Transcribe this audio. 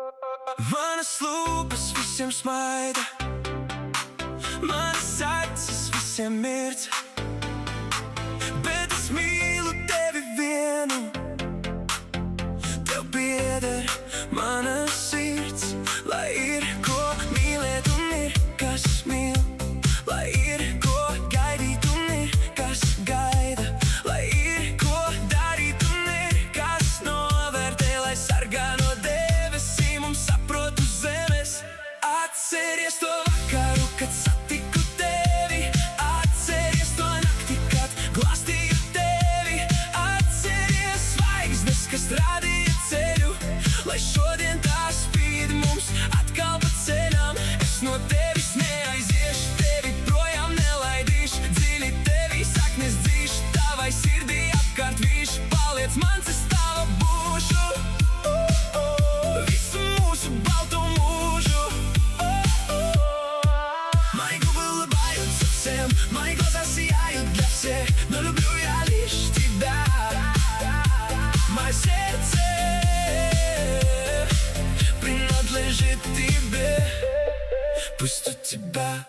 Manas lūpas visiem smaida, manas acis visiem mirdz, bet es mīlu tevi vienu. Tev pieder mana sirds, lai ir ko mīlēt un ir kas mīl, lai ir ko gaidīt un ir kas gaida, lai ir ko darīt un ir kas novērtē, lai sargā no debesīm un saprot uz zemes. Atceries to vakaru, kad satiku tevi, atceries to nakti, kad glāstīju tevi, atceries zvaigznes, kas rādīja ceļu, lai šodien tā spīd mums atkal pa ceļam. Es no tevis neaiziešu, tevi projām nelaidīšu, dziļi tevi saknes dzīšu, tavai sirdī apkārt vīšu, paliec mans, es tava būšu, visu mūsu balto mūžu. Мои глаза сияют для всех, но люблю я лишь тебя. Мое сердце принадлежит тебе. Пусть у тебя